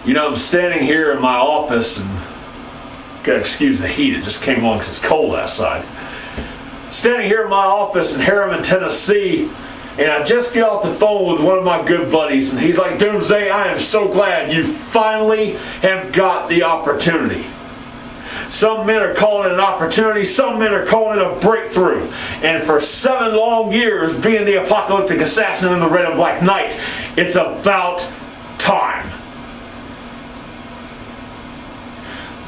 You know, I'm standing here in my office, and gotta excuse the heat, it just came on because it's cold outside. Standing here in my office in Harriman, Tennessee, and I just get off the phone with one of my good buddies, and he's like, Doomsday, I am so glad you finally have got the opportunity. Some men are calling it an opportunity, some men are calling it a breakthrough. And for 7 long years, being the apocalyptic assassin in the Red and Black Knight, it's about time.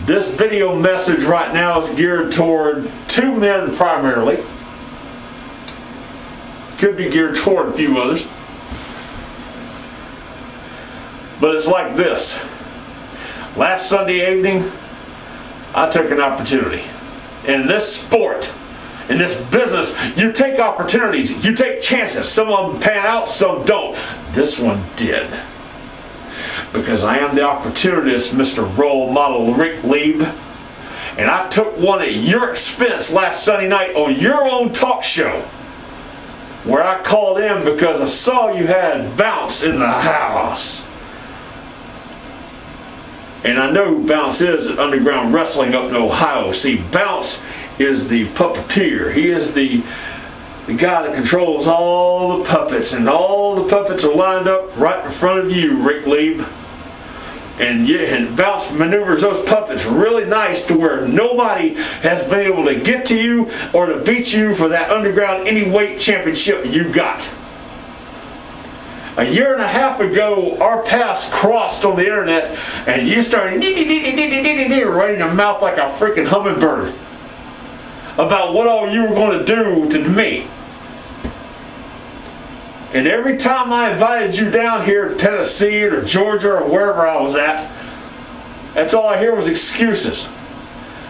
This video message right now is geared toward 2 men primarily. Could be geared toward a few others. But it's like this. Last Sunday evening, I took an opportunity. In this sport, in this business, you take opportunities, you take chances. Some of them pan out, some don't. This one did. Because I am the opportunist, Mr. Role Model Ric Lieb. And I took one at your expense last Sunday night on your own talk show, where I called in because I saw you had Bounce in the house. And I know who Bounce is at Undaground Wrestling up in Ohio. See, Bounce is the puppeteer. He is the guy that controls all the puppets. And all the puppets are lined up right in front of you, Ric Lieb. And Bounce maneuvers those puppets really nice to where nobody has been able to get to you or to beat you for that Underground Any Weight Championship you got. A year and a half ago, our paths crossed on the internet, and you started running your mouth like a freaking hummingbird about what all you were going to do to me. And every time I invited you down here to Tennessee or Georgia or wherever I was at, that's all I hear was excuses.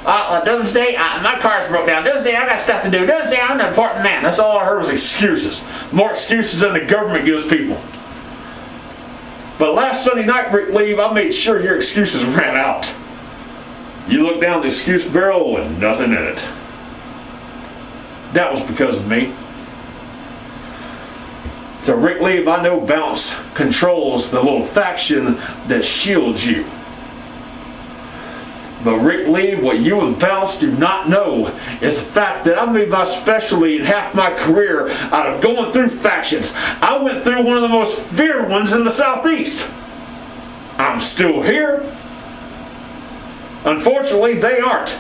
Doomsday, my car's broke down. Doomsday, I got stuff to do. Doomsday, I'm an important man. That's all I heard was excuses. More excuses than the government gives people. But last Sunday night, Ric Lieb, I made sure your excuses ran out. You looked down the excuse barrel with nothing in it. That was because of me. So Ric Lieb, I know Bounce controls the little faction that shields you. But Ric Lieb, what you and Bounce do not know is the fact that I made my specialty in half my career out of going through factions. I went through one of the most feared ones in the Southeast. I'm still here. Unfortunately, they aren't.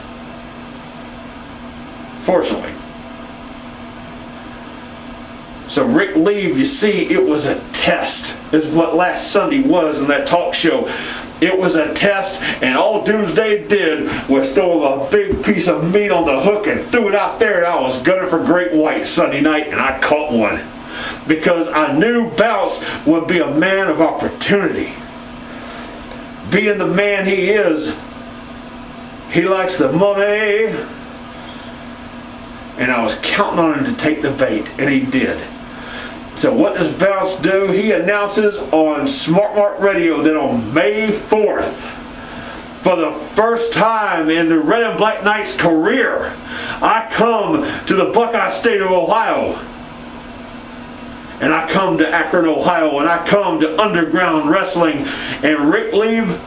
Fortunately. So Ric Lieb, you see, it was a test, is what last Sunday was in that talk show. It was a test, and all Doomsday did was throw a big piece of meat on the hook and threw it out there, and I was gunning for great white Sunday night, and I caught one. Because I knew Bounce would be a man of opportunity. Being the man he is, he likes the money, and I was counting on him to take the bait, and he did. So what does Bounce do? He announces on Smart Mark Radio that on May 4th, for the first time in the Red and Black Knight's career, I come to the Buckeye State of Ohio. And I come to Akron, Ohio, and I come to Undaground Wrestling. And Ric Lieb,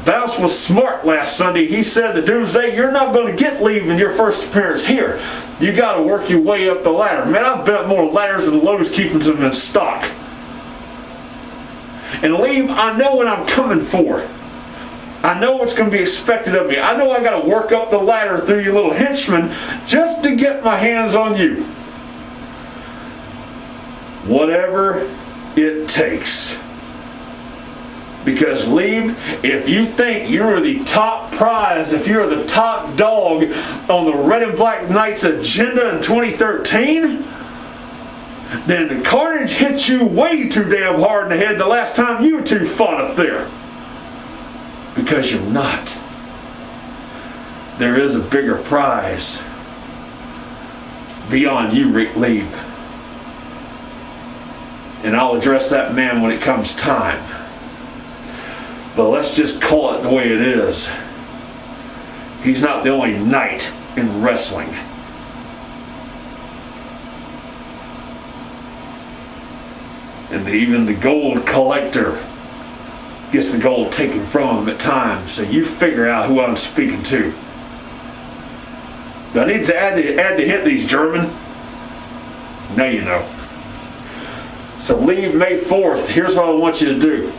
Bounce was smart last Sunday. He said to Doomsday, you're not going to get Lieb in your first appearance here. You got to work your way up the ladder. Man, I've bet more ladders than Lowe's keeping them in stock. And Lieb, I know what I'm coming for. I know what's going to be expected of me. I know I got to work up the ladder through you little henchmen just to get my hands on you. Whatever it takes. Because Lieb, if you think you're the top prize, if you're the top dog on the Red and Black Knight's agenda in 2013, then the carnage hit you way too damn hard in the head the last time you two fought up there. Because you're not. There is a bigger prize beyond you, Ric Lieb. And I'll address that man when it comes time. But let's just call it the way it is. He's not the only knight in wrestling. And even the gold collector gets the gold taken from him at times. So you figure out who I'm speaking to. Do I need to add the hint that he's German? No, you know. So leave May 4th. Here's what I want you to do.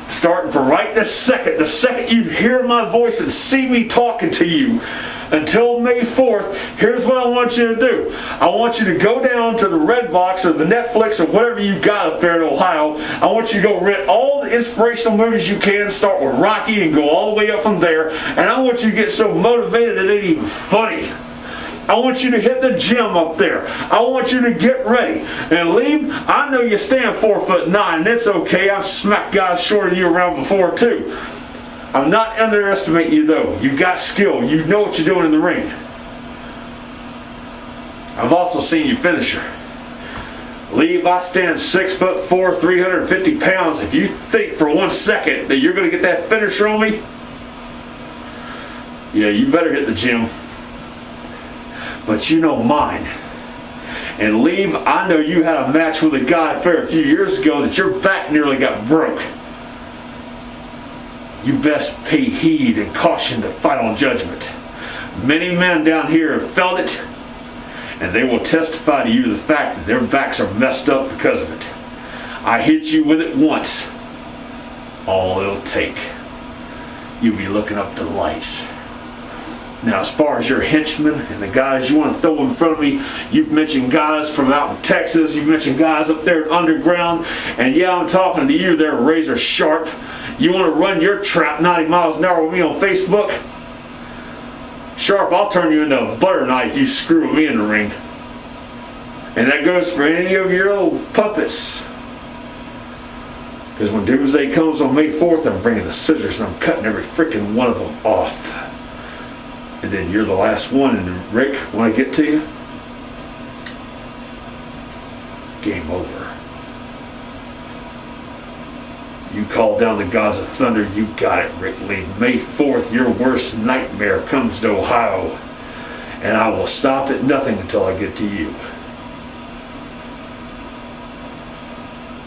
Starting from right this second, the second you hear my voice and see me talking to you, until May 4th, here's what I want you to do. I want you to go down to the Redbox or the Netflix or whatever you've got up there in Ohio. I want you to go rent all the inspirational movies you can, start with Rocky and go all the way up from there. And I want you to get so motivated it ain't even funny. I want you to hit the gym up there. I want you to get ready. And Lieb, I know you stand 4'9", and it's okay. I've smacked guys shorter than you around before too. I'm not underestimating you though. You've got skill. You know what you're doing in the ring. I've also seen you finisher. Lieb, I stand 6'4", 350 pounds. If you think for 1 second that you're going to get that finisher on me, yeah, you better hit the gym. But you know mine. And Lieb, I know you had a match with a guy up there a few years ago that your back nearly got broke. You best pay heed and caution to final judgment. Many men down here have felt it, and they will testify to you the fact that their backs are messed up because of it. I hit you with it once. All it'll take. You'll be looking up the lights. Now, as far as your henchmen and the guys you want to throw in front of me, you've mentioned guys from out in Texas, you've mentioned guys up there at Underground, and yeah, I'm talking to you there, Razor Sharp. You want to run your trap 90 miles an hour with me on Facebook? Sharp, I'll turn you into a butter knife you screw with me in the ring. And that goes for any of your old puppets. Because when Doomsday comes on May 4th, I'm bringing the scissors and I'm cutting every freaking one of them off. And then you're the last one, and Rick, when I get to you, game over. You call down the gods of thunder, you got it, Ric Lieb. May 4th, your worst nightmare comes to Ohio, and I will stop at nothing until I get to you.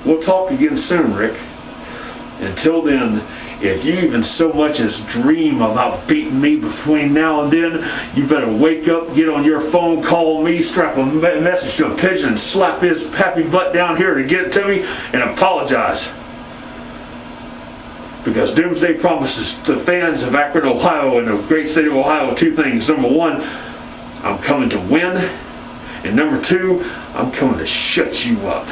We'll talk again soon, Rick. Until then, if you even so much as dream about beating me between now and then, you better wake up, get on your phone, call me, strap a message to a pigeon, and slap his happy butt down here to get it to me, and apologize. Because Doomsday promises the fans of Akron, Ohio, and the great state of Ohio 2 things. Number 1, I'm coming to win. And number 2, I'm coming to shut you up.